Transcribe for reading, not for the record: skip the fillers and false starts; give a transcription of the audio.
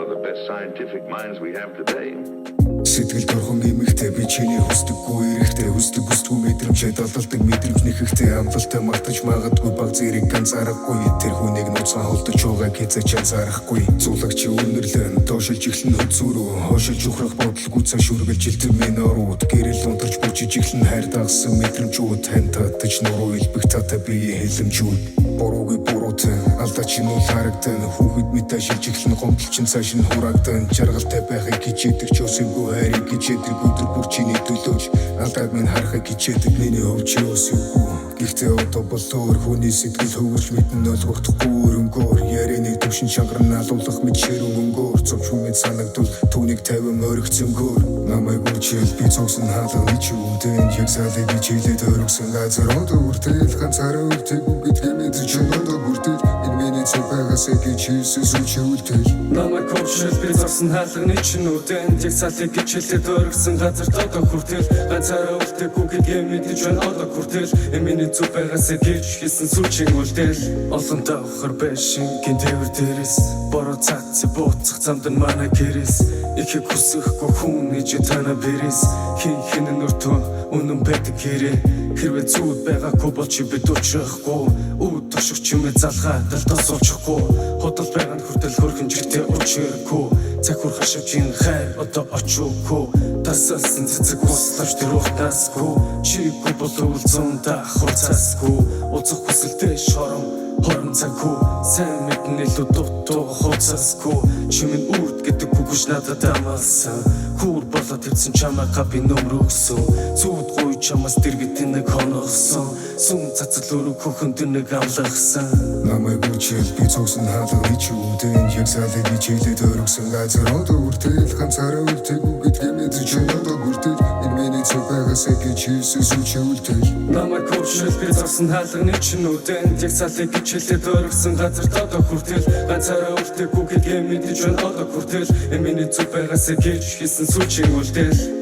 of the best scientific minds we have today. Сэтгэл төрхөн эмэгтэй би чиний хүсдэггүй эрэхтэй хүсдэг бүсдгүй мэдрэмжээ дололдог мэдрэмж нэхэхтэй амлалтай мартаж магадгүй баг зэрэг ганцаарахгүй тэр хүнийг нууцхан холдож байгааг хязгаарч анзаарахгүй зулагч үнэрлэн доошилж эхлэн хөзөрөө хошиж ухрах бодлого цааш үргэлж жилтэн минорууд гэрэл унтарч бүжиж эхлэн хайр дагсан мэдрэмжүүд тань татаж нуруу илбэх татаа биеийн хэлэмжүүд буруугүй буруутай алдаач нь үл харагдан хүүхэд мэдээ шилж эхлэн гомдлчин цааш нь хураагдан жаргалтай байхыг хичээдэг ч өсөйгүй хайрыг хичээдэг өдөр бүр чиний төлөөж алдааг минь харахыг хичээдэг миний өвч өсөйгүй гэхдээ одоо бол өөр хүний сэтгэл хөвгөрч мэдэн ойлгохдохгүй өрөнгөөр яриныг төвшин шангарн алуулах мэд ширүүн өнгөөр цовч хүмэд санагдвал түүнийг 50 оригцөнгөөр намайг үчил би цогсон хаалганы чүүдэн яг салыг хичээлээд өргсөн газар одоо үртэл ганцаараа өвтэйг гэдгэмэд чөнөдөө бүртэл энэ миний цогоогаас гэж хэлсэн намайг коучл би цогсон хаалганы чөнөдөн яг салыг хичээлээд өргсөн газар одоо хүртэл ганцаараа өвтэйг гэдгэмэд чөнөдөө бүртэл энэ миний цогоогаас гэж хэлсэн сүлжин үлдэл олон давхар байшин гинтэвэр дээрээс бороо цац бууцах замд нь манай гэрээс их хүсэхгүй хүн гэж тана бэрээс хин нүртөө үнэн байдаг хэрэг хэрвээ зүуд байгаагүй бол чи бид уучрахгүй үүд тоших чимээ залгаад талтаас олчихгүй хотол байгаа нь хүртэл хөрхөн жигтэй уучрахгүй цаг хур хашивчийн хайр одоо очоогүй тасалсан цэцэг уславч тэр ухтаасгүй чигүй бол өвлцөн та хурцаасгүй уцах хүсэлтэй хорон цаггүй сайн мэднэ илүү дутуу хуцаасгүй чимэн үрд гэдэг үгш надад амаасан хүр болоод хэвсэн чамаа капи нөмөр өгсөн зүуд гуй чамаас дэргэт нэг хоногсон сүм цацал өрөг хөхөнд нэг амлагсан намайг үчил би цогсон хаалганы чүүдэн яг салыг хичээлээд өргсөн газар одоо үртэл ганцаараа өвтэйг гэдгэмэд чөнөдөө бүртэл энэ миний цогоогаас гэж хэлсэн сүлжүүлтэл намайг коучл би цогсон хаалганы чөнөдөн яг салыг хичээлээд өргсөн газар одоо хүртэл ганцаараа өвтэйг гэдгэмэд чөнөдөө бүртэл энэ миний цогоогаас гэж хэлсэн сүлжин үлдэл